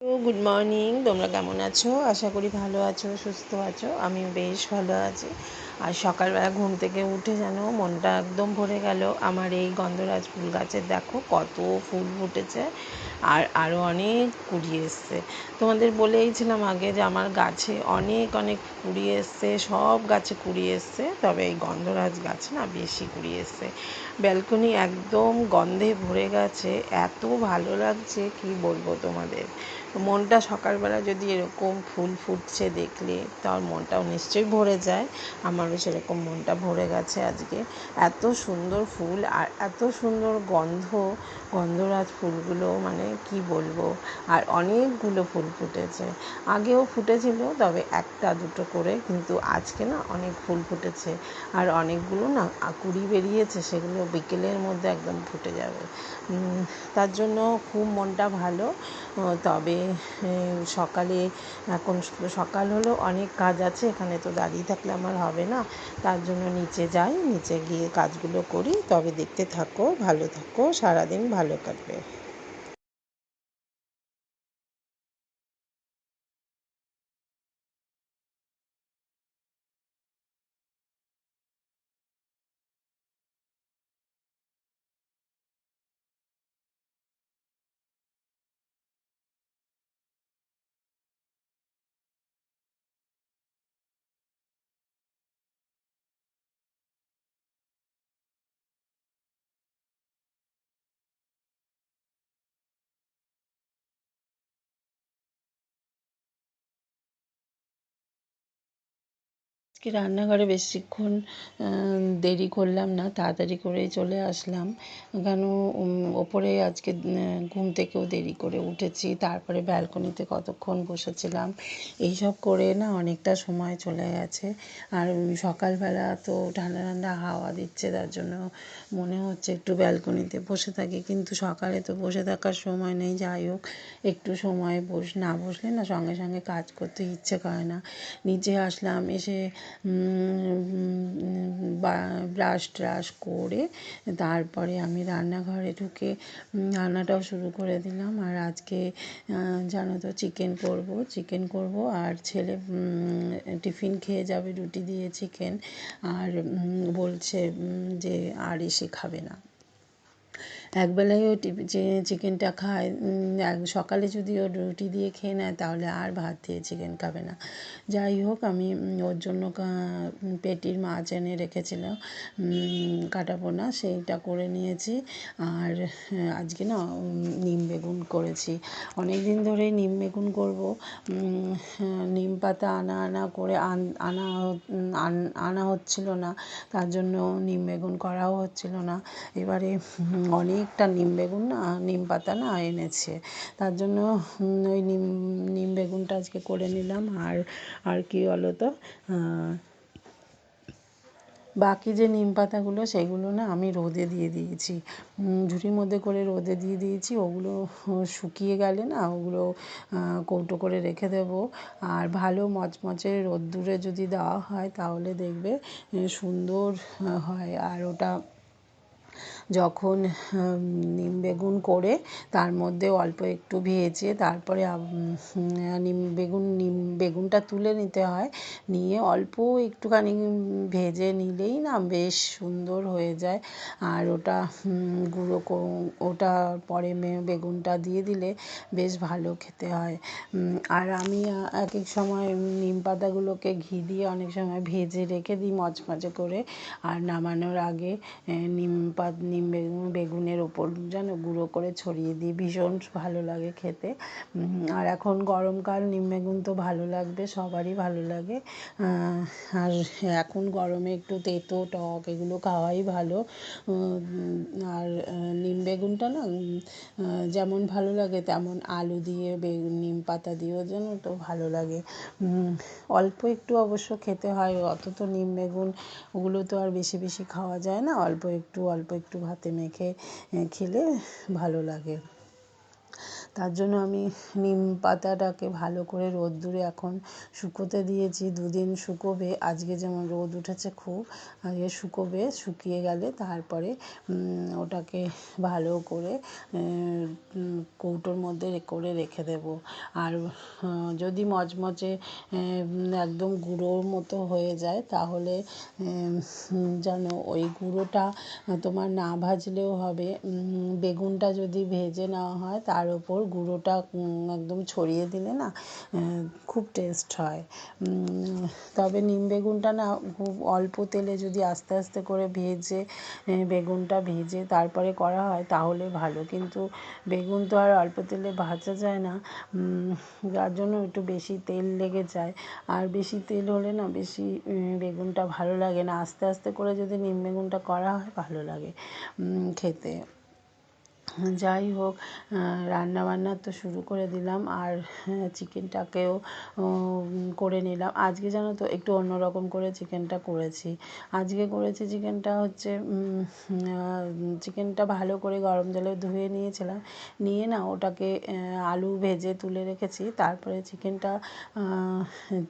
Good morning. তোমরা কেমন আছো? আশা করি ভালো আছো, সুস্থ আছো। আমিও বেশ ভালো আছি। আর সকালবেলা ঘুম থেকে উঠে যেন মনটা একদম ভরে গেল। আমার এই গন্ধরাজ ফুল গাছের দেখো কত ফুল ফুটেছে, আর আরও অনেক কুড়ি এসছে। তোমাদের বলেইছিলাম আগে যে আমার গাছে অনেক অনেক কুড়ি এসছে, সব গাছে কুড়ি এসছে, তবে এই গন্ধরাজ গাছে না বেশি কুড়ি এসছে। ব্যালকনি একদম গন্ধে ভরে গেছে, এত ভালো লাগছে কি বলবো তোমাদের। মনটা সকালবেলা যদি এরকম ফুল ফুটছে দেখলে তার মনটাও নিশ্চয়ই ভরে যায়। আমারও সেরকম মনটা ভরে গেছে আজকে। এত সুন্দর ফুল আর এত সুন্দর গন্ধরাজ ফুলগুলো মানে কি বলবো। আর অনেকগুলো ফুল ফুটেছে, আগেও ফুটেছিল তবে একটা দুটো করে, কিন্তু আজকে না অনেক ফুল ফুটেছে। আর অনেকগুলো না কুঁড়ি বেরিয়েছে, সেগুলো বিকেলের মধ্যে একদম ফুটে যাবে। তার জন্য খুব মনটা ভালো। তবে সকালে এখন সকাল হলো, অনেক কাজ আছে, এখানে তো দাঁড়িয়ে থাকলে আমার হবে না। তার জন্য নিচে যাই, নিচে গিয়ে কাজগুলো করি। তবে দেখতে থাকো, ভালো থাকো, সারাদিন ভালো কাটবে। আজকে রান্নাঘরে বেশিক্ষণ দেরি করলাম না, তাড়াতাড়ি করেই চলে আসলাম। কেন ওপরে আজকে ঘুম থেকেও দেরি করে উঠেছি, তারপরে ব্যালকনিতে কতক্ষণ বসেছিলাম, এইসব করে না অনেকটা সময় চলে গেছে। আর সকালবেলা তো ঠান্ডা ঠান্ডা হাওয়া দিচ্ছে, তার জন্য মনে হচ্ছে একটু ব্যালকনিতে বসে থাকি, কিন্তু সকালে তো বসে থাকার সময় নেই। যাই হোক, একটু সময় না বসলে না সঙ্গে সঙ্গে কাজ করতে ইচ্ছে করে না। নিচে আসলাম, এসে ব্রাশ ট্রাশ করে তারপরে আমি রান্নাঘরে ঢুকে রান্নাটাও শুরু করে দিলাম। আর আজকে জানো তো চিকেন করব আর ছেলে টিফিন খেয়ে যাবে রুটি দিয়ে চিকেন। আর বলছে যে আর এসে খাবে না। একবেলায় ও চিকেনটা খায়, সকালে যদি ও রুটি দিয়ে খেয়ে নেয় তাহলে আর ভাত দিয়ে চিকেন খাবে না। যাই হোক, আমি ওর জন্য পেটির মাছ এনে রেখেছিলাম, কাটাপোনা, সেইটা করে নিয়েছি। আর আজকে না নিম বেগুন করেছি। অনেক দিন ধরেই নিম বেগুন করবো। নিম পাতা আনা করে আনা হচ্ছিল না, তার জন্য নিম বেগুন করাও হচ্ছিল না। এবারে অনেকটা নিম পাতা না এনেছে, তার জন্য ওই নিম বেগুনটা আজকে করে নিলাম। আর কি বলো তো, বাকি যে নিম পাতাগুলো সেগুলো না আমি রোদে দিয়ে দিয়েছি, ঝুড়ির মধ্যে করে রোদে দিয়ে দিয়েছি। ওগুলো শুকিয়ে গেলে না ওগুলো কৌটো করে রেখে দেবো। আর ভালো মচমচে রোদ্দুরে যদি দেওয়া হয় তাহলে দেখবে সুন্দর হয়। আর ওটা যখন নিম বেগুন করে তার মধ্যে অল্প একটু ভেজে তারপরে নিম বেগুনটা তুলে নিতে হয়, নিয়ে অল্প একটুখানি ভেজে নিলেই না বেশ সুন্দর হয়ে যায়। আর ওটা ওটা পরে বেগুনটা দিয়ে দিলে বেশ ভালো খেতে হয়। আর আমি এক এক সময় নিম পাতাগুলোকে ঘি দিয়ে অনেক সময় ভেজে রেখে দিই মচমচে করে, আর নামানোর আগে নিম বেগুনের ওপর যেন গুঁড়ো করে ছড়িয়ে দিই, ভীষণ ভালো লাগে খেতে। আর এখন গরমকাল, নিম বেগুন তো ভালো লাগবে, সবারই ভালো লাগে। আর এখন গরমে একটু তেতো টক এগুলো খাওয়াই ভালো। আর নিম বেগুনটা না যেমন ভালো লাগে তেমন আলু দিয়ে নিম পাতা দিয়েও যেন তো ভালো লাগে। অল্প একটু অবশ্য খেতে হয়, অত তো নিম বেগুন ওগুলো তো আর বেশি বেশি খাওয়া যায় না, অল্প একটু ভাতে মেখে খেলে ভালো লাগে। তার জন্য আমি নিম পাতাটাকে ভালো করে রোদ্দুরে এখন শুকোতে দিয়েছি, 2 দিন শুকোবে। আজকে যেমন রোদ উঠেছে খুব, আজকে শুকোবে, শুকিয়ে গেলে তারপরে ওটাকে ভালো করে কৌটোর মধ্যে করে রেখে দেবো। আর যদি মচমচে একদম গুঁড়োর মতো হয়ে যায় তাহলে যেন ওই গুঁড়োটা তোমার না ভাজলেও হবে। বেগুনটা যদি ভেজে নেওয়া হয় তার ওপর গুঁড়োটা একদম ছড়িয়ে দিলে না খুব টেস্ট হয়। তবে নিম বেগুনটা না খুব অল্প তেলে যদি আস্তে আস্তে করে ভেজে বেগুনটা ভেজে তারপরে করা হয় তাহলে ভালো, কিন্তু বেগুন তো আর অল্প তেলে ভাজা যায় না, যার জন্য একটু বেশি তেল লেগে যায়। আর বেশি তেল হলে না বেশি বেগুনটা ভালো লাগে না। আস্তে আস্তে করে যদি নিম বেগুনটা করা হয় ভালো লাগে খেতে। যাই হোক, রান্নাবান্না তো শুরু করে দিলাম, আর চিকেনটাকেও করে নিলাম। আজকে জানো তো একটু অন্যরকম করে চিকেনটা করেছি। আজকে করেছি চিকেনটা হচ্ছে চিকেনটা ভালো করে গরম জলে ধুয়ে নিয়েছিলাম, নিয়ে না ওটাকে আলু ভেজে তুলে রেখেছি, তারপরে চিকেনটা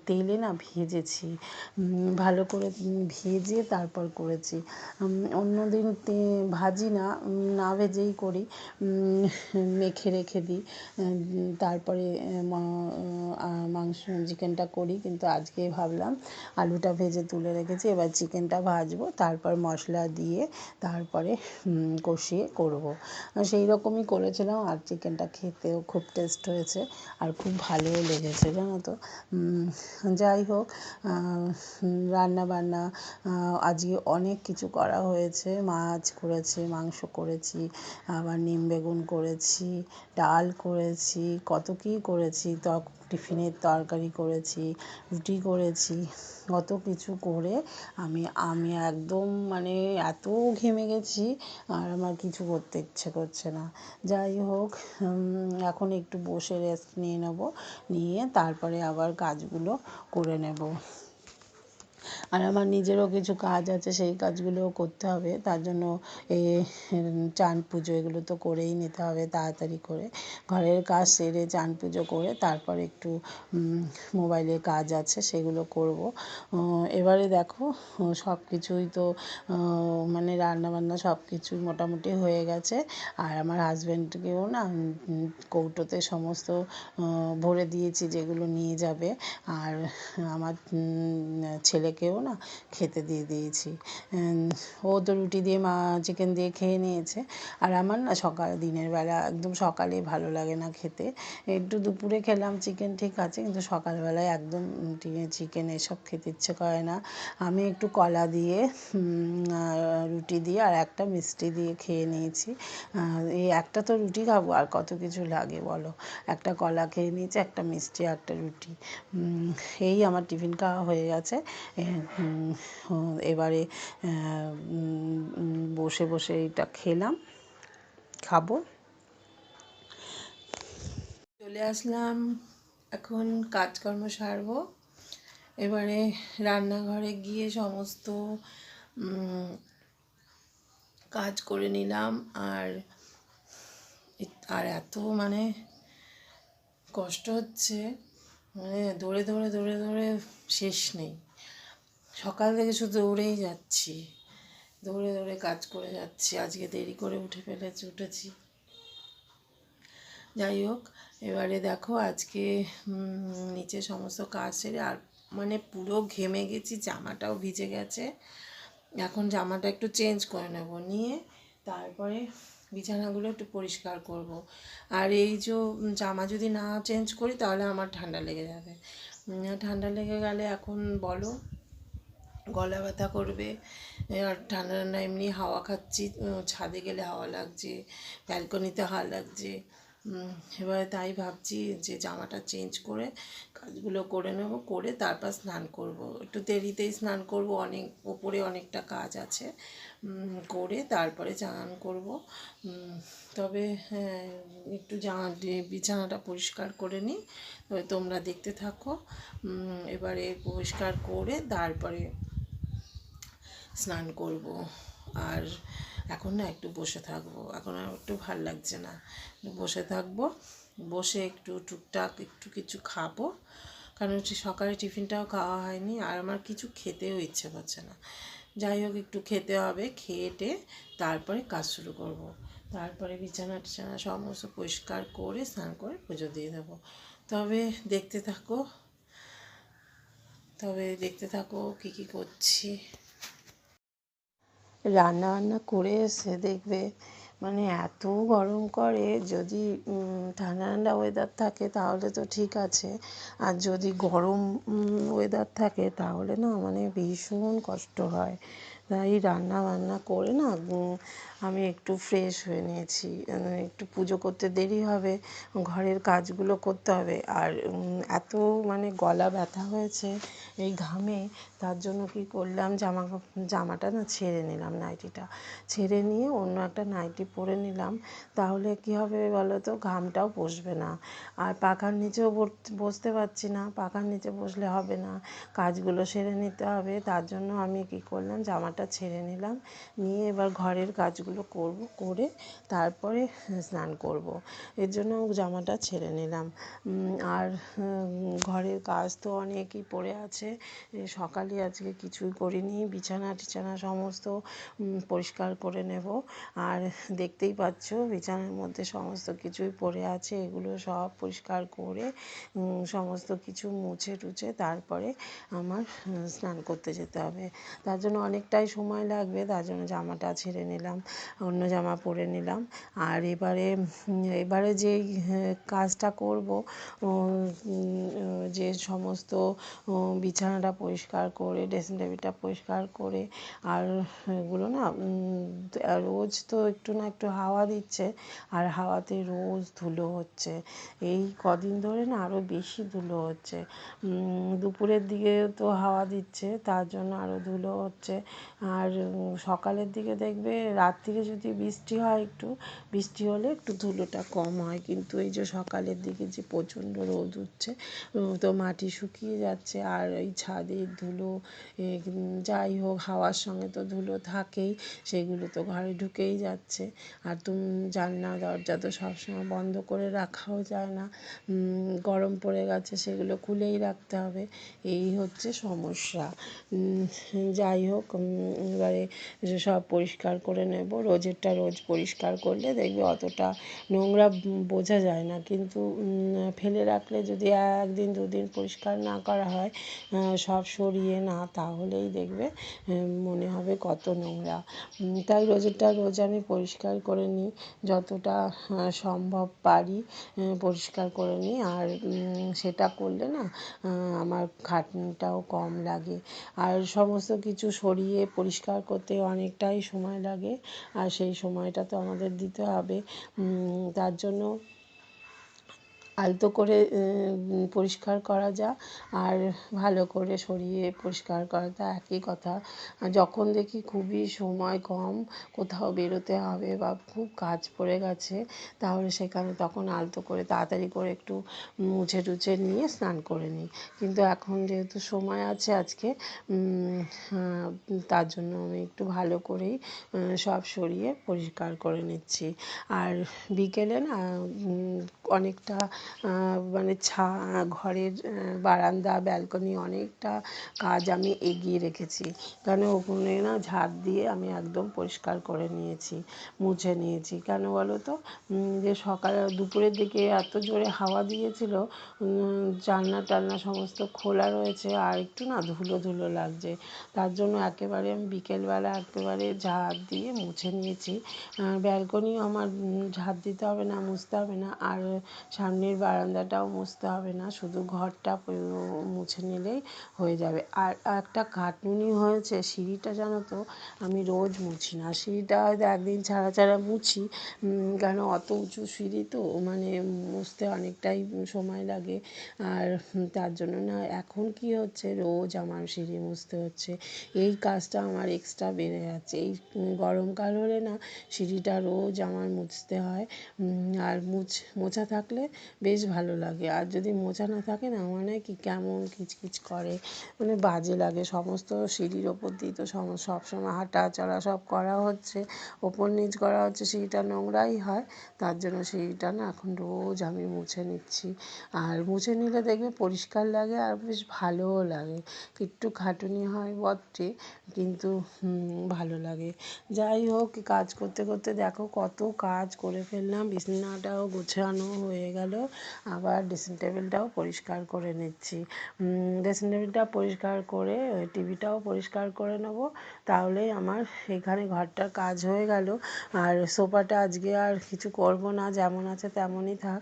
তেলে না ভেজেছি, ভালো করে ভেজে তারপর করেছি। অন্যদিন ভাজি না, না ভেজেই করি, মেখে রেখে দিই, তারপরে মাংস চিকেনটা করি। কিন্তু আজকে ভাবলাম আলুটা ভেজে তুলে রেখেছি, এবার চিকেনটা ভাজবো, তারপর মশলা দিয়ে তারপরে কষিয়ে করবো। সেই রকমই করেছিলাম, আর চিকেনটা খেতেও খুব টেস্ট হয়েছে আর খুব ভালোও লেগেছে জানো তো। যাই হোক, রান্নাবান্না আজকে অনেক কিছু করা হয়েছে। মাছ করেছি, মাংস করেছি, আবার নিম বেগুন করেছি, ডাল করেছি, কত কী করেছি, টিফিনের তরকারি করেছি, রুটি করেছি, কত কিছু করে আমি একদম মানে এত ঘেমে গেছি আর আমার কিছু করতে ইচ্ছে করছে না। যাই হোক, এখন একটু বসে রেস্ট নিয়ে নেব, নিয়ে তারপরে আবার কাজগুলো করে নেব। আর আমার নিজেরও কিছু কাজ আছে, সেই কাজগুলোও করতে হবে। তার জন্য এই চান পুজো এগুলো তো করেই নিতে হবে তাড়াতাড়ি করে। ঘরের কাজ সেরে চান পুজো করে তারপর একটু মোবাইলের কাজ আছে সেগুলো করব। এবারে দেখো সব কিছুই তো মানে রান্নাবান্না সব কিছুই মোটামুটি হয়ে গেছে। আর আমার হাজব্যান্ডকেও না কৌটোতে সমস্ত ভরে দিয়েছি যেগুলো নিয়ে যাবে, আর আমার ছেলেকেও না খেতে দিয়ে দিয়েছি। ও তো রুটি দিয়ে চিকেন দিয়ে খেয়ে নিয়েছে, আর আমার না দিনের বেলা একদম সকালে ভালো লাগে না খেতে। একটু দুপুরে খেলাম চিকেন ঠিক আছে, কিন্তু সকালবেলায় একদম চিকেন এসব খেতে ইচ্ছে করে না। আমি একটু কলা দিয়ে রুটি দিয়ে আর একটা মিষ্টি দিয়ে খেয়ে নিয়েছি। এই একটা তো রুটি খাবো, আর কত কিছু লাগে বলো। একটা কলা খেয়ে নিয়েছি, একটা মিষ্টি, একটা রুটি, এই আমার টিফিন খাওয়া হয়ে গেছে। এবারে বসে বসে এটা খাবো। চলে আসলাম, এখন কাজকর্ম সারবো। এবারে রান্নাঘরে গিয়ে সমস্ত কাজ করে নিলাম। আর এত মানে কষ্ট হচ্ছে, মানে দৌড়ে দৌড়ে দৌড়ে দৌড়ে শেষ নেই। সকাল থেকে শুধু দৌড়েই যাচ্ছি, দৌড়ে দৌড়ে কাজ করে যাচ্ছি। আজকে দেরি করে উঠেছি। যাই হোক, এবারে দেখো আজকে নিচে সমস্ত কাজ সেরে, আর মানে পুরো ঘেমে গেছি, জামাটাও ভিজে গেছে। এখন জামাটা একটু চেঞ্জ করে নেব, নিয়ে তারপরে বিছানাগুলো একটু পরিষ্কার করব। আর এই যে জামা যদি না চেঞ্জ করি তাহলে আমার ঠান্ডা লেগে যাবে। ঠান্ডা লেগে গেলে এখন বলো গলা ব্যথা করবে। আর ঠান্ডা ঠান্ডা এমনি হাওয়া খাচ্ছি, ছাদে গেলে হাওয়া লাগছে, ব্যালকনিতে হাওয়া লাগছে। এবারে তাই ভাবছি যে জামাটা চেঞ্জ করে কাজগুলো করে নেব, করে তারপর স্নান করব। একটু দেরিতেই স্নান করব, ওপরে অনেকটা কাজ আছে, করে তারপরে চান করব। তবে হ্যাঁ, একটু বিছানাটা পরিষ্কার করে নিই, তবে তোমরা দেখতে থাকো। এবারে পরিষ্কার করে তারপরে স্নান করব। আর এখন না একটু বসে থাকবো, এখন আর একটু ভাল লাগছে না, বসে থাকবো। বসে একটু টুকটাক একটু কিছু খাবো, কারণ হচ্ছে সকালে টিফিনটাও খাওয়া হয়নি আর আমার কিছু খেতেও ইচ্ছে করছে না। যাই হোক, একটু খেতে হবে, খেয়ে তারপরে কাজ শুরু করব। তারপরে বিছানা টিছানা সমস্ত পরিষ্কার করে স্নান করে পুজো দিয়ে দেবো। তবে দেখতে থাকো দেখতে থাকো কী কী করছি। রান্না বান্না করে এসে দেখবে মানে এত গরম করে, যদি ঠান্ডা ঠান্ডা ওয়েদার থাকে তাহলে তো ঠিক আছে, আর যদি গরম ওয়েদার থাকে তাহলে না মানে ভীষণ কষ্ট হয়। তাই রান্না বান্না করে না আমি একটু ফ্রেশ হয়ে নিয়েছি, একটু পুজো করতে দেরি হবে, ঘরের কাজগুলো করতে হবে, আর এত মানে গলা ব্যথা হয়েছে এই ঘামে, তার জন্য কী করলাম, জামাটা না ছেড়ে নিলাম, নাইটিটা ছেড়ে নিয়ে অন্য একটা নাইটি পরে নিলাম। তাহলে কী হবে বলো তো, ঘামটাও বসবে না। আর পাখার নিচেও বসতে পারছি না, পাখার নিচে বসলে হবে না, কাজগুলো সেরে নিতে হবে। তার জন্য আমি কী করলাম, জামাটা ছেড়ে নিলাম, নিয়ে এবার ঘরের কাজগুলো করে তারপরে স্নান করব। এর জন্য জামাটা ছেড়ে নিলাম। আর ঘরের কাজ তো অনেকই পড়ে আছে, সকালে আজকে কিছুই করিনি, বিছানা টিছানা সমস্ত পরিষ্কার করে নেব। আর দেখতেই পাচ্ছ বিছানার মধ্যে সমস্ত কিছুই পড়ে আছে, এগুলো সব পরিষ্কার করে সমস্ত কিছু মুছে টুছে তারপরে আমার স্নান করতে যেতে হবে। তার জন্য অনেকটাই সময় লাগবে, তার জন্য জামাটা ছেড়ে নিলাম, অন্য জামা পরে নিলাম। আর এবারে যেই কাজটা করব, যে সমস্ত বিছানাটা পরিষ্কার করে ড্রেসিং টেবিলটা পরিষ্কার করে, আর এগুলো না রোজ তো একটু না একটু হাওয়া দিচ্ছে, আর হাওয়াতে রোজ ধুলো হচ্ছে। এই কদিন ধরে না আরও বেশি ধুলো হচ্ছে, দুপুরের দিকে তো হাওয়া দিচ্ছে তার জন্য আরও ধুলো হচ্ছে। আর সকালের দিকে দেখবে, রাত্রিরে যদি বৃষ্টি হয়, একটু বৃষ্টি হলে একটু ধুলোটা কম হয়, কিন্তু এই যে সকালের দিকে যে প্রচণ্ড রোদ উঠছে, তো মাটি শুকিয়ে যাচ্ছে, আর এই ছাদের ধুলো, যাই হোক হাওয়ার সঙ্গে তো ধুলো থাকেই, সেগুলো তো ঘরে ঢুকেই যাচ্ছে। আর জানলা দরজা তো সবসময় বন্ধ করে রাখাও যায় না, গরম পড়ে গেছে, সেগুলো খুলেই রাখতে হবে, এই হচ্ছে সমস্যা। যাই হোক, এবারে সব পরিষ্কার করে নেব, রোজেরটা রোজ পরিষ্কার করলে দেখবে অতটা নোংরা বোঝা যায় না, কিন্তু ফেলে রাখলে যদি একদিন দুদিন পরিষ্কার না করা হয়, সব সরিয়ে না, তাহলেই দেখবে মনে হবে কত নোংরা। তাই রোজেরটা রোজ আমি পরিষ্কার করে নিই, যতটা সম্ভব পারি পরিষ্কার করে নিই। আর সেটা করলে না আমার খাটনিটাও কম লাগে, আর সমস্ত কিছু সরিয়ে পরিষ্কার করতে অনেকটাই সময় লাগে, আর সেই সময়টা তো আমাদের দিতে হবে। তার জন্য আলতো করে পরিষ্কার করা যা, আর ভালো করে সরিয়ে পরিষ্কার করা তা একই কথা। যখন দেখি খুবই সময় কম, কোথাও বেরোতে হবে বা খুব কাজ পড়ে গেছে, তাহলে সেখানে তখন আলতো করে তাড়াতাড়ি করে একটু মুছে টুছে নিয়ে স্নান করে নিই। কিন্তু এখন যেহেতু সময় আছে আজকে, তার জন্য আমি একটু ভালো করেই সব সরিয়ে পরিষ্কার করে নিচ্ছি। আর বিকেলে না অনেকটা মানে ঘরের বারান্দা ব্যালকনি অনেকটা কাজ আমি এগিয়ে রেখেছি, কারণ ওখানে না ঝাড় দিয়ে আমি একদম পরিষ্কার করে নিয়েছি, মুছে নিয়েছি। কেন বলো তো, যে সকালে দুপুরের দিকে এত জোরে হাওয়া দিয়েছিল, জানলা টালনা সমস্ত খোলা রয়েছে, আর একটু না ধুলো ধুলো লাগছে, তার জন্য একেবারে আমি বিকেলবেলা একেবারে ঝাড় দিয়ে মুছে নিয়েছি। ব্যালকনিও আমার ঝাড় দিতে হবে না, মুছতে হবে না, আর সামনের বারান্দাটাও মুছতে হবে না, শুধু ঘরটা মুছে নিলেই হয়ে যাবে। আর একটা খাটুনি হয়েছে, সিঁড়িটা জানো তো আমি রোজ মুছি না, সিঁড়িটা হয়তো একদিন ছাড়া ছাড়া মুছি, কেন অত উঁচু সিঁড়ি তো মানে মুছতে অনেকটাই সময় লাগে। আর তার জন্য না এখন কী হচ্ছে, রোজ আমার সিঁড়ি মুছতে হচ্ছে, এই কাজটা আমার এক্সট্রা বেড়ে যাচ্ছে। এই গরমকাল হলে না সিঁড়িটা রোজ আমার মুছতে হয়, আর মোছা থাকলে বেশ ভালো লাগে। আর যদি মোছা না থাকে না মনে হয় কি কেমন কিচকিচ করে, মানে বাজে লাগে। সমস্ত সিঁড়ির ওপর দিয়ে তো সবসময় হাঁটা চলা সব করা হচ্ছে, ওপর নিচ করা হচ্ছে, সিঁড়িটা নোংরাই হয়। তার জন্য সিঁড়িটা না এখন রোজ আমি মুছে নিচ্ছি। আর মুছে নিলে দেখবে পরিষ্কার লাগে আর বেশ ভালোও লাগে। একটু খাটুনি হয় বটে, কিন্তু ভালো লাগে। যাই হোক, কাজ করতে করতে দেখো কত কাজ করে ফেললাম। বিছানাটাও গোছানো হয়ে গেল, আবার ড্রেসিং টেবিলটাও পরিষ্কার করে নিচ্ছি। ড্রেসিং টেবিলটা পরিষ্কার করে টিভিটাও পরিষ্কার করে নেব, তাহলেই আমার এখানে ঘরটার কাজ হয়ে গেল। আর সোফাটা আজকে আর কিছু করব না, যেমন আছে তেমনই থাক।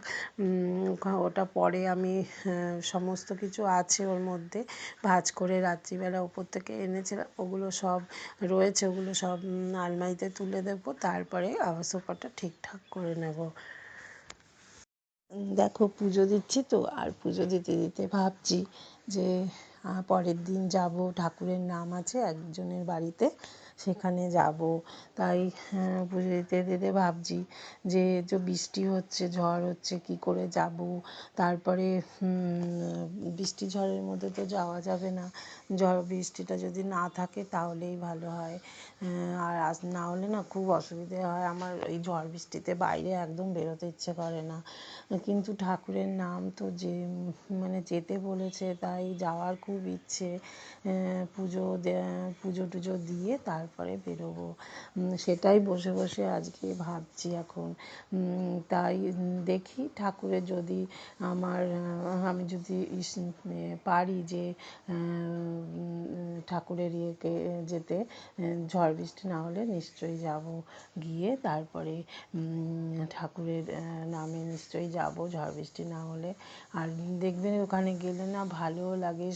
ওটা পরে আমি সমস্ত কিছু আছে ওর মধ্যে ভাঁজ করে রাত্রিবেলা উপর থেকে এনেছিলাম, ওগুলো সব রয়েছে, ওগুলো সব আলমারিতে তুলে দেবো, তারপরে আবার সোফাটা ঠিকঠাক করে নেব। দেখো পুজো দিচ্ছি তো, আর পুজো দিতে দিতে ভাবছি যে পরের দিন যাব, ঠাকুরের নাম আছে একজনের বাড়িতে, সেখানে যাব। তাই পুজো দিতে দিতে ভাবছি যে বৃষ্টি হচ্ছে, ঝড় হচ্ছে, কি করে যাব। তারপরে বৃষ্টি ঝড়ের মধ্যে তো যাওয়া যাবে না। ঝড় বৃষ্টিটা যদি না থাকে তাহলেই ভালো হয়। আর না হলে না খুব অসুবিধে হয় আমার, এই ঝড় বৃষ্টিতে বাইরে একদম বেরোতে ইচ্ছে করে না। কিন্তু ঠাকুরের নাম তো যে মানে যেতে বলেছে, তাই যাওয়ার খুব ইচ্ছে। পুজো টুজো দিয়ে তারপরে বেরোবো, সেটাই বসে বসে আজকে ভাবছি এখন। তাই দেখি ঠাকুরের যদি আমি যদি পারি যে ঠাকুরের ইয়েকে যেতে, ঝড় বৃষ্টি না হলে নিশ্চয়ই যাব, গিয়ে তারপরে ঠাকুরের নামে নিশ্চয়ই যাব ঝড় বৃষ্টি না হলে। আর দেখবেন ওখানে গেলে না ভালোও লাগে,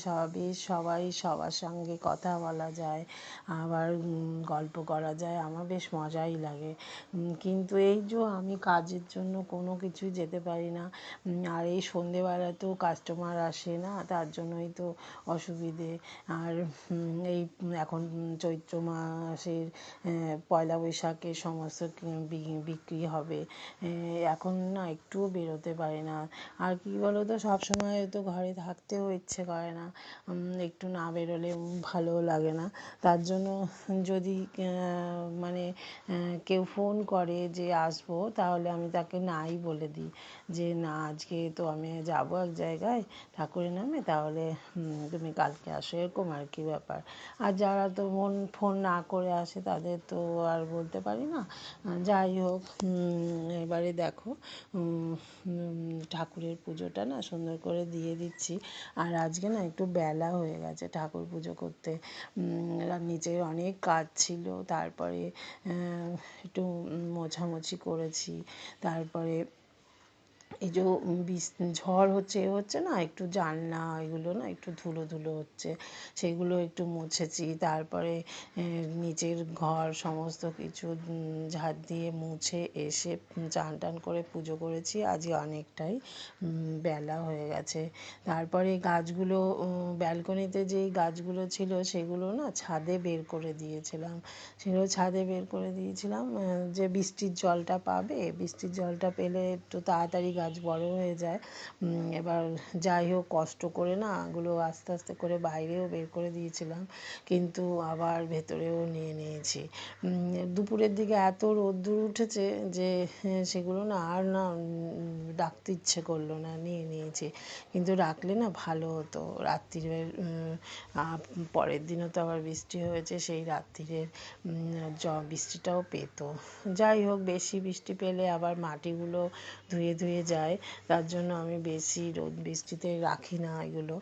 সবাই সবার সঙ্গে কথা বলা যায়, আবার গল্প করা যায়, আমার বেশ মজাই লাগে। কিন্তু এই যে আমি কাজের জন্য কোনো কিছুই যেতে পারি না। আর এই সন্ধেবেলাতেও কাস্টমার আসে না, তার জন্যই তো অসুবিধে। আর এই এখন চৈত্র মাসের পয়লা বৈশাখে সমস্ত বিক্রি হবে, এখন না একটুও বেরোতে পারি না। আর কী বলো তো, সবসময় তো ঘরে থাকতেও ইচ্ছে করে না, একটু না বেরোলে ভালোও লাগে না। তার জন্য যদি মানে কেউ ফোন করে যে আসবো, তাহলে আমি তাকে নাই বলে দিই যে না, আজকে তো আমি যাবো এক জায়গায় ঠাকুরের নামে, তাহলে তুমি কালকে আসো, এরকম আর কি ব্যাপার। আর যারা তো ফোন না করে আসে তাদের তো আর বলতে পারি না। যাই হোক, এবারে দেখো ঠাকুরের পুজোটা না সুন্দর করে দিয়ে দিচ্ছি। আর আজকে না একটু বেলা হয়ে গেছে ঠাকুর পুজো করতে, নিচের অনেক কাজ ছিল, তারপরে একটু মোছামুছি করেছি। তারপরে এই যে ঝড় হচ্ছে না, একটু জানলা এগুলো না একটু ধুলো ধুলো হচ্ছে, সেগুলো একটু মুছেছি। তারপরে নিচের ঘর সমস্ত কিছু ঝাড় দিয়ে মুছে এসে চান টান করে পুজো করেছি। আজকে অনেকটাই বেলা হয়ে গেছে। তারপরে গাছগুলো, ব্যালকনিতে যেই গাছগুলো ছিল সেগুলো না ছাদে বের করে দিয়েছিলাম, যে বৃষ্টির জলটা পাবে, বৃষ্টির জলটা পেলে একটু তাড়াতাড়ি গাছ বড় হয়ে যায়। এবার যাই হোক, কষ্ট করে না ওগুলো আস্তে আস্তে করে বাইরেও বের করে দিয়েছিলাম, কিন্তু আবার ভেতরেও নিয়ে নিয়েছি। দুপুরের দিকে এত রোদ্দুর উঠেছে যে সেগুলো না আর না রাখতে ইচ্ছে করলো না, নিয়ে নিয়েছি। কিন্তু রাখলে না ভালো হতো, রাত্রিরের পরের দিনও তো আবার বৃষ্টি হয়েছে, সেই রাত্রিরের বৃষ্টিটাও পেতো। যাই হোক, বেশি বৃষ্টি পেলে আবার মাটিগুলো ধুয়ে ধুয়ে যায়, তার জন্য আমি বেশি রোদ বৃষ্টিতে রাখি না এগুলো।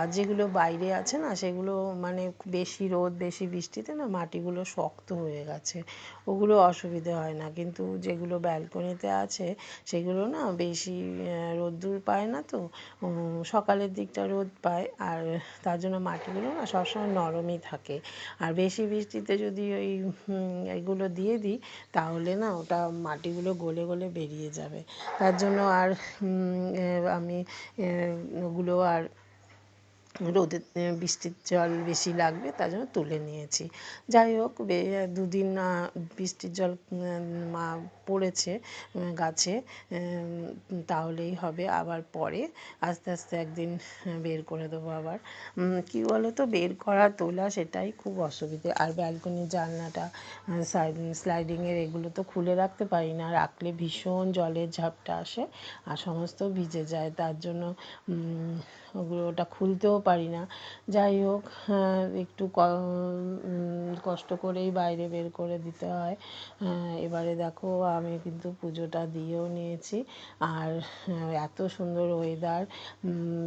আর যেগুলো বাইরে আছে না, সেগুলো মানে বেশি রোদ বেশি বৃষ্টিতে না মাটিগুলো শক্ত হয়ে গেছে, ওগুলো অসুবিধে হয় না। কিন্তু যেগুলো ব্যালকনিতে আছে সেগুলো না বেশি রোদ্দুর পায় না, তো সকালের দিকটা রোদ পায়, আর তার জন্য মাটিগুলো না সবসময় নরমই থাকে। আর বেশি বৃষ্টিতে যদি এগুলো দিয়ে দিই, তাহলে না ওটা মাটিগুলো গলে গলে বেরিয়ে যাবে। তার জন্য আর আমি ওগুলো আর রোদে বৃষ্টির জল বেশি লাগবে তার জন্য তুলে নিয়েছি। যাই হোক, দুদিন বৃষ্টির জল পড়েছে গাছে, তাহলেই হবে। আবার পরে আস্তে আস্তে একদিন বের করে দেবো আবার। কী বলো তো, বের করা তোলা সেটাই খুব অসুবিধে। আর ব্যালকনির জানলাটা স্লাইডিংয়ের এগুলো তো খুলে রাখতে পারি না, রাখলে ভীষণ জলের ঝাপটা আসে আর সমস্ত ভিজে যায়, তার জন্য ওটা খুলতেও পারি না। যাই হোক, একটু কষ্ট করেই বাইরে বের করে দিতে হয়। এবারে দেখো, আমি কিন্তু পুজোটা দিয়েও নিয়েছি। আর এত সুন্দর ওয়েদার,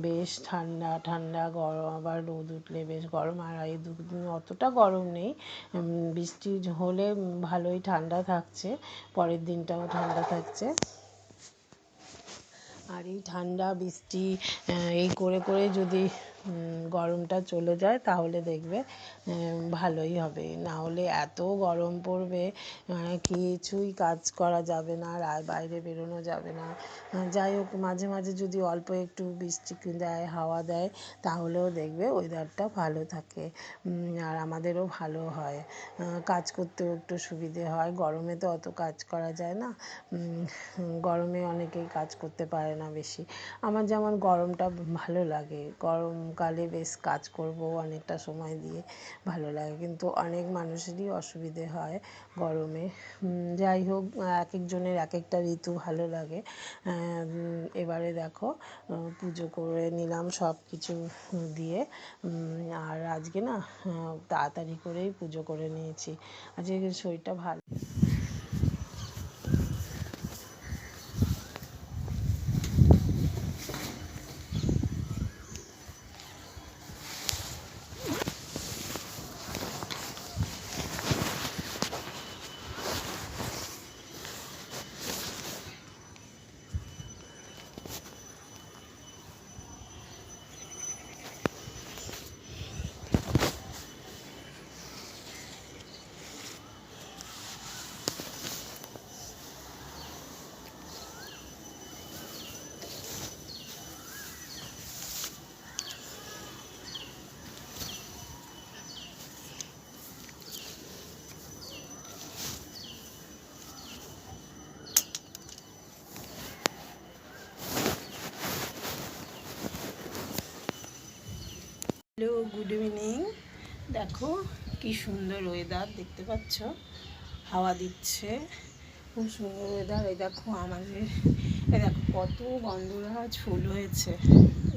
বেশ ঠান্ডা ঠান্ডা, গরম আবার রোদ উঠলে বেশ গরম। আর এই দুদিন অতটা গরম নেই, বৃষ্টি হলে ভালোই ঠান্ডা থাকছে, পরের দিনটাও ঠান্ডা থাকছে। আর এই ঠান্ডা বৃষ্টি এই করে করে যদি গরমটা চলে যায় তাহলে দেখবে ভালোই হবে। না হলে এত গরম পড়বে, কিছুই কাজ করা যাবে না, আর বাইরে বেরোনো যাবে না। যাই হোক, মাঝে মাঝে যদি অল্প একটু বৃষ্টি দেয়, হাওয়া দেয়, তাহলেও দেখবে ওয়েদারটা ভালো থাকে, আর আমাদেরও ভালো হয়, কাজ করতেও একটু সুবিধে হয়। গরমে তো অত কাজ করা যায় না, গরমে অনেকেই কাজ করতে পারে না বেশি। আমার যেমন গরমটা ভালো লাগে, গরমকালে বেশ কাজ করব অনেকটা সময় দিয়ে, ভালো লাগে। কিন্তু অনেক মানুষেরই অসুবিধে হয় গরমে। যাই হোক, এক একজনের এক একটা ঋতু ভালো লাগে। এবারে দেখো, পুজো করে নিলাম সব কিছু দিয়ে। আর আজকে না তাড়াতাড়ি করেই পুজো করে নিয়েছি, আজকে শরীরটা ভালো। Hello, good evening. দেখো কি সুন্দর ওয়েদার, দেখতে পাচ্ছ, হাওয়া দিচ্ছে, খুব সুন্দর ওয়েদার। এই দেখো আমাদের, এই দেখো কত গন্ধরাজ ফুল হয়েছে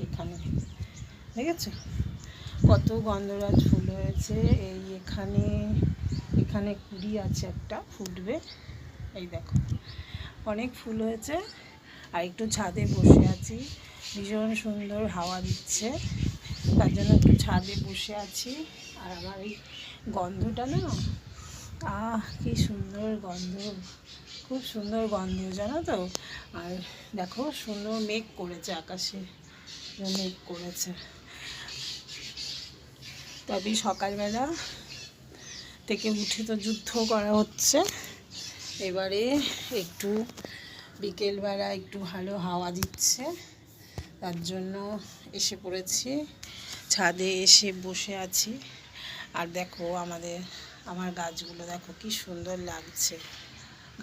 এখানে, দেখেছো কত গন্ধরাজ ফুল হয়েছে। এই এখানে এখানে কুড়ি আছে, একটা ফুটবে, এই দেখো অনেক ফুল হয়েছে। আর একটু ছাদে বসে আছি, ভীষণ সুন্দর হাওয়া দিচ্ছে, তার জন্য একটু ছাদে বসে আছি। আর আমার এই গন্ধটা না, কি সুন্দর গন্ধ, খুব সুন্দর গন্ধ, জানো তো। আর দেখো সুন্দর মেঘ করেছে, আকাশে মেঘ করেছে। তবে সকালবেলা থেকে উঠে তো যুদ্ধ করা হচ্ছে, এবারে একটু বিকেলবেলা একটু ভালো হাওয়া দিচ্ছে, তার জন্য এসে পড়েছি ছাদে, এসে বসে আছি। আর দেখো আমার গাছগুলো দেখো কি সুন্দর লাগছে,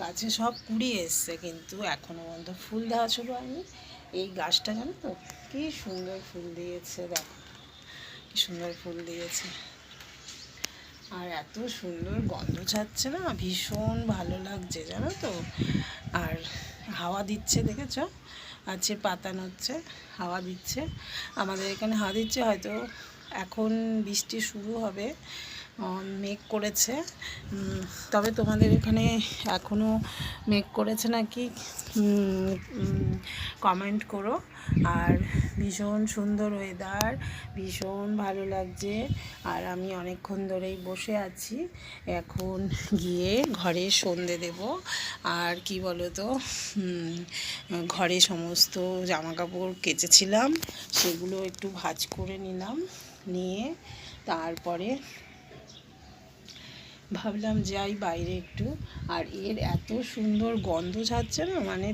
গাছে সব কুড়ি এসছে, কিন্তু এখনও পর্যন্ত ফুল দেওয়া শুরু হয়নি। এই গাছটা জানো তো কি সুন্দর ফুল দিয়েছে, দেখো কি সুন্দর ফুল দিয়েছে, আর এত সুন্দর গন্ধ ছাড়ছে না, ভীষণ ভালো লাগছে জানো তো। আর হাওয়া দিচ্ছে, দেখেছ, আছে পাতা নড়ছে, হাওয়া দিচ্ছে, আমাদের এখানে হাওয়া দিচ্ছে। হয়তো এখন বৃষ্টি শুরু হবে, মেঘ করেছে, তবে তোমাদের এখানে এখনও মেঘ করেছে নাকি কমেন্ট করো। আর ভীষণ সুন্দর ওয়েদার, ভীষণ ভালো লাগছে। আর আমি অনেকক্ষণ ধরেই বসে আছি, এখন গিয়ে ঘরে সন্ধে দেব। আর কি বলো তো, ঘরে সমস্ত জামাকাপড় কেচেছিলাম, সেগুলো একটু ভাঁজ করে নিলাম, নিয়ে তারপরে ভাবলাম যাই বাইরে একটু। আর এর এত সুন্দর গন্ধ ছাড়ছে না, মানে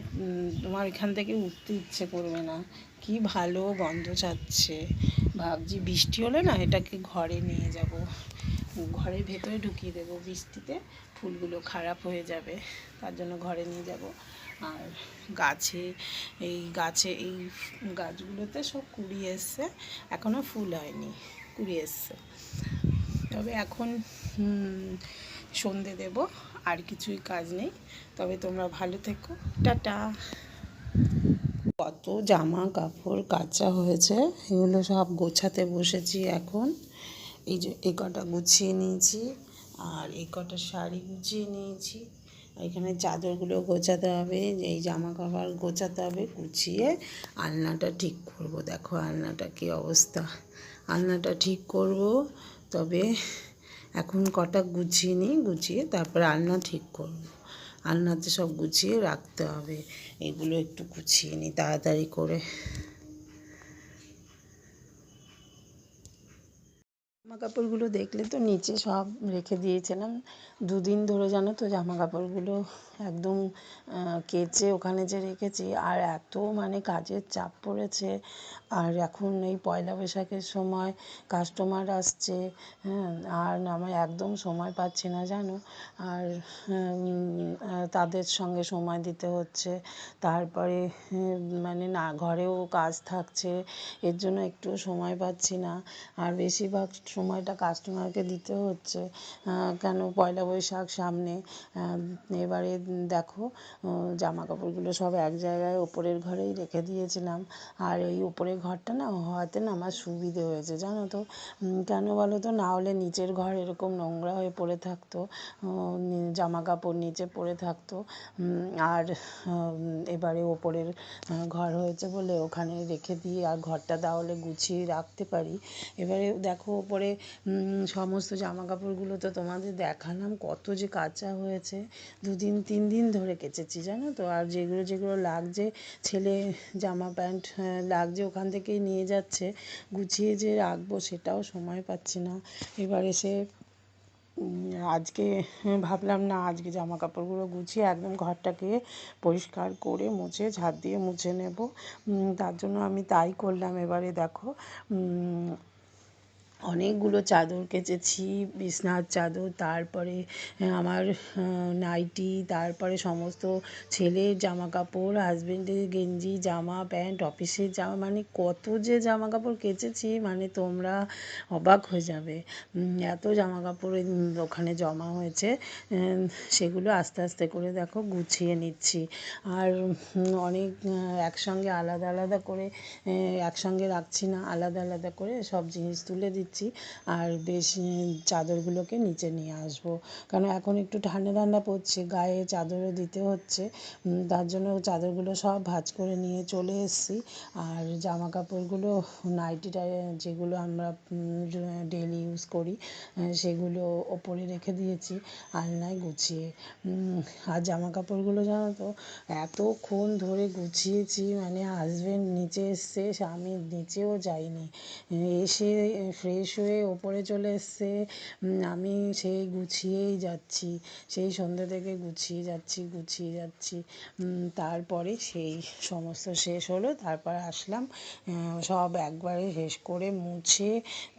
তোমার এখান থেকে উঠতে ইচ্ছে করবে না, কি ভালো গন্ধ ছাড়ছে, ভাবছি বৃষ্টি হলে না এটাকে ঘরে নিয়ে যাব, ঘরের ভেতরে ঢুকিয়ে দেবো, বৃষ্টিতে ফুলগুলো খারাপ হয়ে যাবে, তার জন্য ঘরে নিয়ে যাব। আর এই গাছগুলোতে সব কুড়ি এসছে, এখনও ফুল হয়নি, কুড়ি এসছে। তবে এখন সন্ধে দেব, আর কিছুই কাজ নেই। তবে তোমরা ভালো থেকো, টাটা। কত জামা কাপড় কাচা হয়েছে, এগুলো সব গোছাতে বসেছি এখন। এই যে এই কটা গুছিয়ে নিয়েছি, আর এই কটা শাড়ি গুছিয়ে নিয়েছি। এখানে চাদরগুলো গোছাতে হবে, এই জামা কাপড় গোছাতে হবে, গুছিয়ে আলনাটা ঠিক করব। দেখো আলনাটা কী অবস্থা, আলনাটা ঠিক করব। তবে এখন কটা গুছিয়ে নিই, গুছিয়ে তারপরে আলনা ঠিক করব। আলনাতে সব গুছিয়ে রাখতে হবে, এগুলো একটু গুছিয়ে নিই তাড়াতাড়ি করে। জামা কাপড়গুলো দেখলে তো নিচে সব রেখে দিয়েছিলাম, দুদিন ধরে জানো তো জামা কাপড়গুলো একদম কেচে ওখানে যে রেখেছি। আর এত মানে কাজের চাপ পড়েছে, আর এখন এই পয়লা বৈশাখের সময় কাস্টমার আসছে, হ্যাঁ, আর আমি একদম সময় পাচ্ছি না জানো। আর তাদের সঙ্গে সময় দিতে হচ্ছে, তারপরে মানে না ঘরেও কাজ থাকছে, এর জন্য একটু সময় পাচ্ছি না। আর বেশিরভাগ সময়টা কাস্টমারকে দিতে হচ্ছে, কেন পয়লা বৈশাখ সামনে। এবারে দেখো জামা কাপড়গুলো সব এক জায়গায় ওপরের ঘরেই রেখে দিয়েছিলাম। আর এই ওপরের ঘরটা না হওয়াতে না আমার সুবিধে হয়েছে জানো তো। কেন বলো তো, না হলে নিচের ঘর এরকম নোংরা হয়ে পড়ে থাকতো, জামা কাপড় নিচে পড়ে থাকতো। আর এবারে ওপরের ঘর হয়েছে বলে ওখানে রেখে দিয়ে আর ঘরটা তাহলে গুছিয়ে রাখতে পারি। এবারে দেখো ওপরে সমস্ত জামা কাপড়গুলো তো তোমাদের দেখালাম, কত যে কাচা হয়েছে, 2-3 দিন ধরে কেচেছি জানো তো। আর যেগুলো যেগুলো লাগছে, ছেলে জামা প্যান্ট লাগছে ওখান থেকেই নিয়ে যাচ্ছে, গুছিয়ে যে রাখবো সেটাও সময় পাচ্ছি না। এবার এসে আজকে ভাবলাম না, আজকে জামা কাপড়গুলো গুছিয়ে একদম ঘরটাকে পরিষ্কার করে মুছে ঝাড় দিয়ে মুছে নেব। তার জন্য আমি তাই করলাম। এবারে দেখো অনেকগুলো চাদর কেচেছি, বিছনার চাদর, তারপরে আমার নাইটি, তারপরে সমস্ত ছেলের জামা কাপড়, হাজবেন্ডের গেঞ্জি, জামা প্যান্ট, অফিসের জামা, মানে কত যে জামা কাপড় কেচেছি মানে তোমরা অবাক হয়ে যাবে। এত জামা কাপড় ওখানে জমা হয়েছে, সেগুলো আস্তে আস্তে করে দেখো গুছিয়ে নিচ্ছি। আর অনেক একসঙ্গে আলাদা আলাদা করে একসঙ্গে রাখছি না, আলাদা আলাদা করে সব জিনিস তুলে দিচ্ছি। আর বেশ চাদরগুলোকে নিচে নিয়ে আসবো, কারণ এখন একটু ঠান্ডা ঠান্ডা পড়ছে, গায়ে চাদরও দিতে হচ্ছে। তার জন্য চাদরগুলো সব ভাঁজ করে নিয়ে চলে এসেছি। আর জামা কাপড়গুলো নাইটিটা যেগুলো আমরা ডেইলি ইউজ করি সেগুলো ওপরে রেখে দিয়েছি আলনায় গুছিয়ে। আর জামা কাপড়গুলো জানো তো এতক্ষণ ধরে গুছিয়েছি, মানে হাজবেন্ড নিচে এসছে, আমি নিচেও যাইনি, এসে ফ্রেশ হয়ে ওপরে চলে এসছে, আমি সেই গুছিয়েই যাচ্ছি, সেই সন্ধ্যে থেকে গুছিয়ে যাচ্ছি। তারপরে সেই সমস্ত শেষ হলো, তারপর আসলাম, সব একবারে শেষ করে মুছে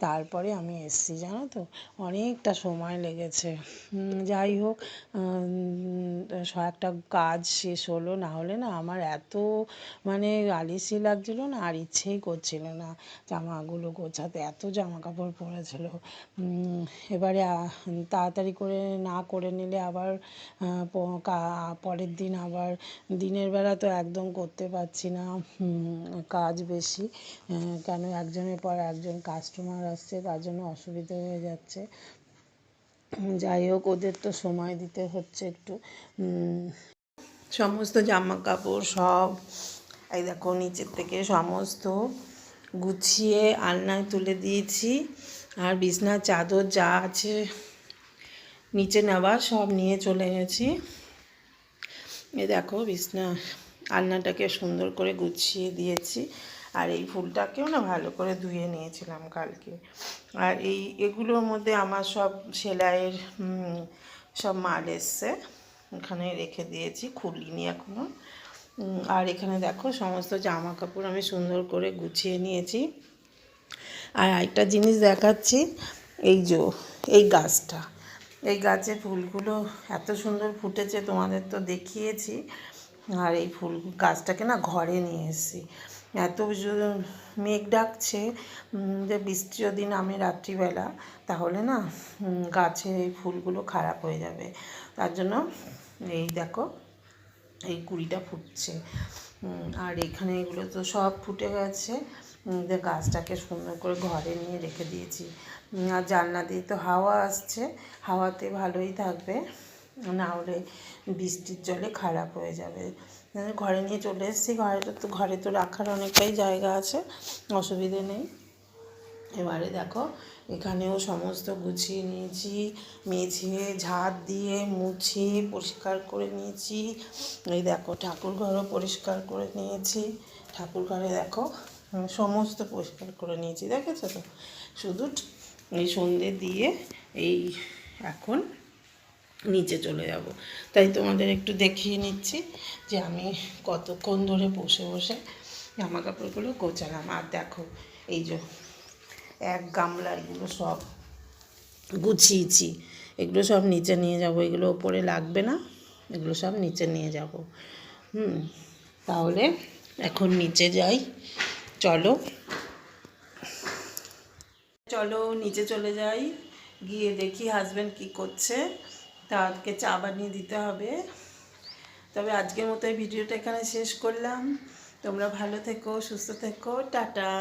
তারপরে আমি এসছি জানো তো। অনেকটা সময় লেগেছে, যাই হোক একটা কাজ শেষ হলো। না হলে না আমার এত মানে আলিসি লাগছিলো না, আর ইচ্ছেই করছিল না জামাগুলো গোছাতে, এত জামা কাপড় পড়েছিল। এবারে তাড়াতাড়ি করে না করে নিলে আবার পরের দিন আবার, দিনের বেলা তো একদম করতে পারছি না, কাজ বেশি, কেন একজনের পর একজন কাস্টমার আসছে, তার জন্য অসুবিধা হয়ে যাচ্ছে। যাই হোক ওদের তো সময় দিতে হচ্ছে একটু। সমস্ত জামা কাপড় সব এই দেখো নিচের থেকে সমস্ত গুছিয়ে আলনায় তুলে দিয়েছি। আর বিছনার চাদর যা আছে নিচে নেওয়া সব নিয়ে চলে গেছি। এই দেখো বিছনা আলনাটাকে সুন্দর করে গুছিয়ে দিয়েছি। আর এই ফুলটাকেও না ভালো করে ধুয়ে নিয়েছিলাম কালকে। আর এগুলোর মধ্যে আমার সব সেলাইয়ের সব মাল এসছে, এখানে রেখে দিয়েছি, খুলিনি এখনও। আর এখানে দেখো সমস্ত জামা কাপড় আমি সুন্দর করে গুছিয়ে নিয়েছি। আর আরেকটা জিনিস দেখাচ্ছি, এই যে এই গাছটা, এই গাছে ফুলগুলো এত সুন্দর ফুটেছে, তোমাদের তো দেখিয়েছি। আর এই ফুল গাছটাকে না ঘরে নিয়ে এসেছি, এত মেঘ ডাকছে যে বৃষ্টি যদি নামে রাত্রিবেলা তাহলে না গাছের এই ফুলগুলো খারাপ হয়ে যাবে। তার জন্য এই দেখো এই কুড়িটা ফুটছে, আর এখানে এগুলো তো সব ফুটে গেছে। গাছটাকে সুন্দর করে ঘরে নিয়ে রেখে দিয়েছি। আর জানলা দিয়ে তো হাওয়া আসছে, হাওয়াতে ভালোই থাকবে, না হলে বৃষ্টির জলে খারাপ হয়ে যাবে। ঘরে নিয়ে চলে এসেছি, ঘরে তো রাখার অনেকটাই জায়গা আছে, অসুবিধে নেই। এবারে দেখো এখানেও সমস্ত গুছিয়ে নিয়েছি, মেঝে ঝাড় দিয়ে মুছে পরিষ্কার করে নিয়েছি। এই দেখো ঠাকুর ঘরও পরিষ্কার করে নিয়েছি, ঠাকুর ঘরে দেখো সমস্ত পরিষ্কার করে নিয়েছি, দেখেছো তো। শুধু এই সন্ধে দিয়ে এই এখন নিচে চলে যাব, তাই তোমাদের একটু দেখিয়ে নিচ্ছি যে আমি কতক্ষণ ধরে বসে বসে জামা কাপড়গুলো গোছালাম। আর দেখো এই যে এক গামলা এগুলো সব গুছিয়েছি, এগুলো সব নিচে নিয়ে যাব, এগুলো ওপরে লাগবে না, এগুলো সব নিচে নিয়ে যাব। তাহলে এখন নিচে যাই, চলো চলো নিচে চলে যাই, গিয়ে দেখি হাজব্যান্ড কী করছে, তাকে চা বানিয়ে দিতে হবে। তবে আজকের মতো এই ভিডিওটা এখানে শেষ করলাম। তোমরা ভালো থেকো, সুস্থ থেকো, টাটা।